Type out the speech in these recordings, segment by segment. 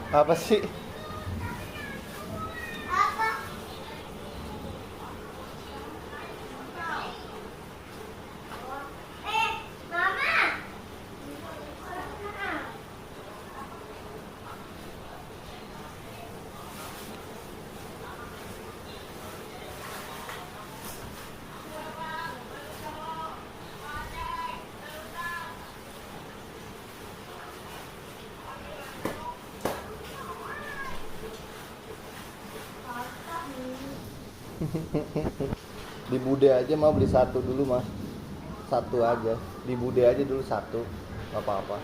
Apa sih? Di Bude aja mah beli satu dulu mah. Satu aja. Di Bude aja dulu satu. Gak apa-apa.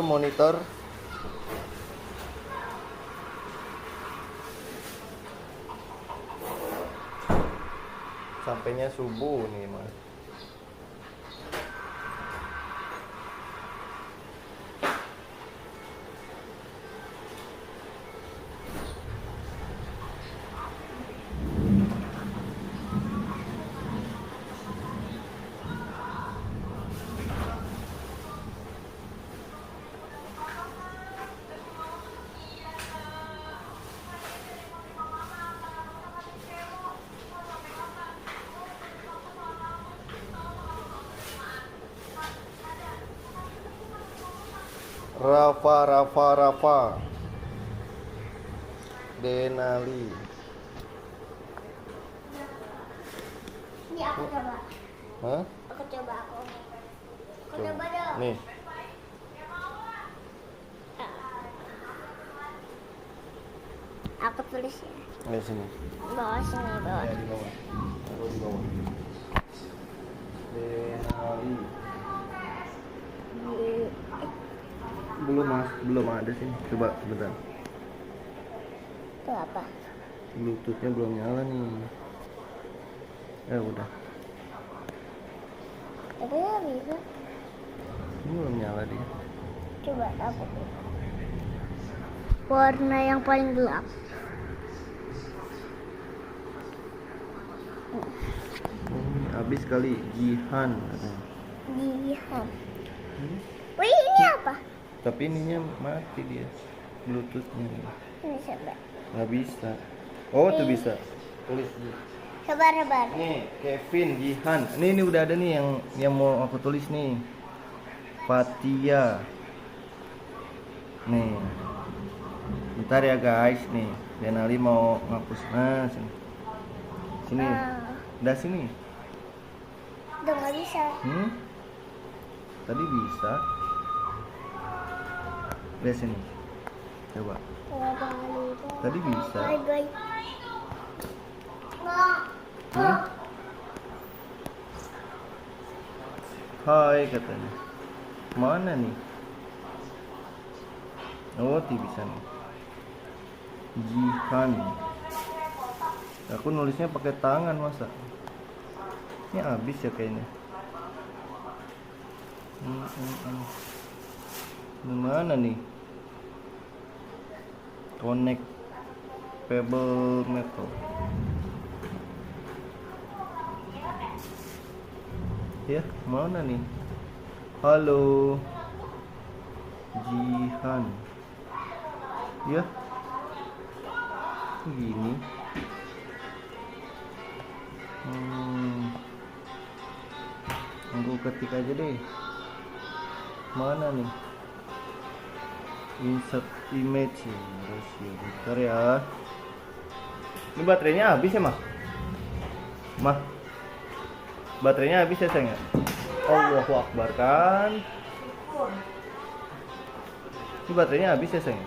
Monitor. Sampainya subuh nih mah. Rafa Denali. Ini aku coba. Hah? Aku coba dong. Nih. Aku tulis ya. Di sini. Bawah sini, bawah. Ya, di bawah. Taruh di bawah. Denali. Belum ada sih. Coba sebentar. Itu apa? Bluetoothnya belum nyala nih. Udah. Tapi ya bisa. Ini belum nyala dia. Coba aku. Warna yang paling gelap. Habis kali Jihan katanya. Jihan. Wih, ini apa? Tapi ininya mati dia. Bluetoothnya. Ini coba. Nggak bisa. Oh, tuh bisa. Tulis dulu. Sabar. Nih, Kevin Jihan. Ini udah ada nih yang mau aku tulis nih. Fatia. Nih. Bentar ya guys nih. Denali mau ngapus. Nah, sini. Sini. Udah sini. Udah nggak bisa. Tadi bisa. Udah sini. Coba. Tadi bisa. Bye. Hai katanya. Mana nih? Oh, bisa nih. Jihan. Aku nulisnya pakai tangan masa. Ini habis ya kayaknya. Mana nih? Connect Pebble Metal. Ya, mana nih? Halo. Jihan. Ya. Gini. Aku ketik aja deh. Mana nih? Insert image ratio. Bentar ya. Ini baterainya habis ya, Mah? Mah. Baterainya habis ya, sayang? Allahu Akbar kan. Ini baterainya habis ya, sayang?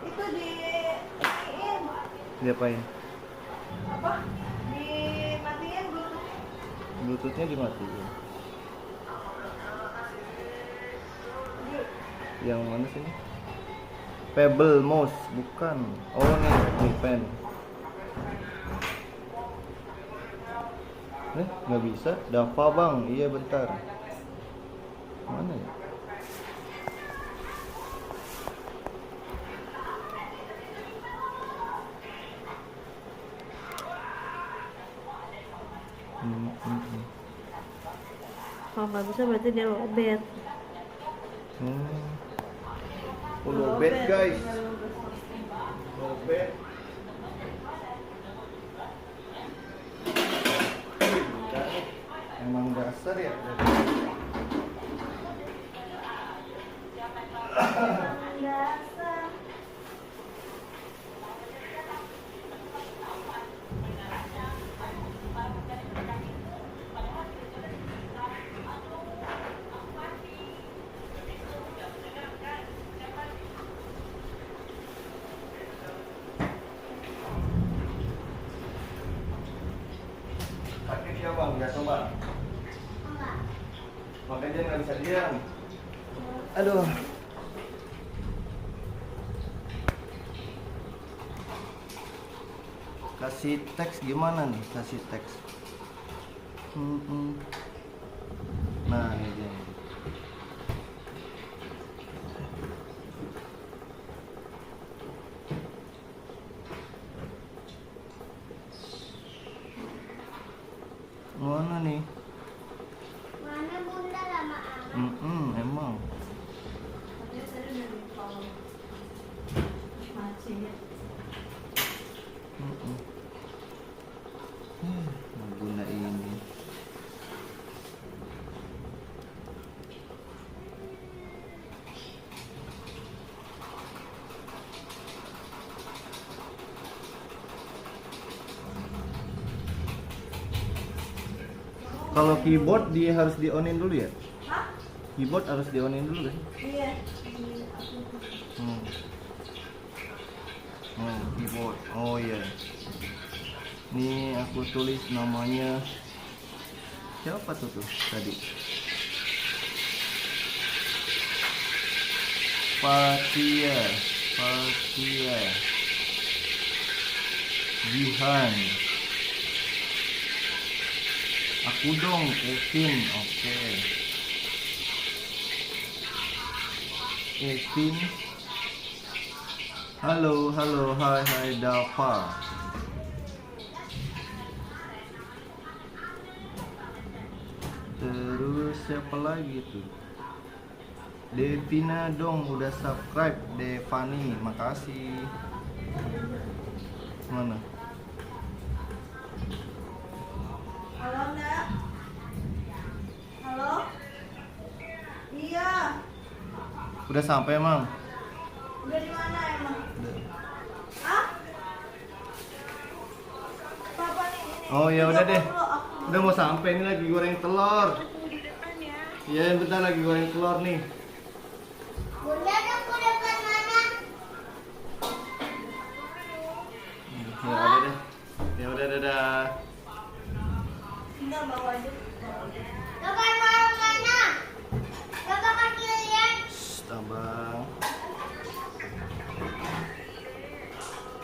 Itu dimatiin. Diapain? Apa? Dimatiin Bluetooth. Bluetoothnya dimatiin. Yang mana sih ini? Pebble mouse, bukan. Oh nih, Mi Pen. Nggak bisa. Dava bang, iya bentar. Mana ya? Kalau nggak bisa berarti dia lobet. Oh, lobet guys. Lobet. Emang dasar ya. Pakai dia bang, ya coba. Makanya dia nggak bisa diam. Aduh. Kasih teks gimana nih? Kasih teks. Nah ini dia. Mana nih? Mana bunda lama amat? Emang. Guna ini. Kalau keyboard dia harus di-onin dulu ya? Hah? Keyboard harus di-onin dulu kan? Iya. Keyboard. Oh iya. Nih aku tulis namanya. Siapa tuh tadi? Fatia Jihan. Aku dong, Kevin. Oke. Kevin. Halo, hai Dava. Terus siapa lagi tuh? Devina dong udah subscribe. Devani, makasih. Mana? Halo, Nak. Halo? Iya. Udah sampai, Mam? Udah di mana emang? Udah. Hah? Papa nih ini. Oh ya udah deh. Video call dulu, Udah mau sampai, ini lagi goreng telur. Iya, bentar lagi goreng telur nih. Bunda dong ke depan mana? Ya udah deh. Ya udah dadah. Enggak bawa aja.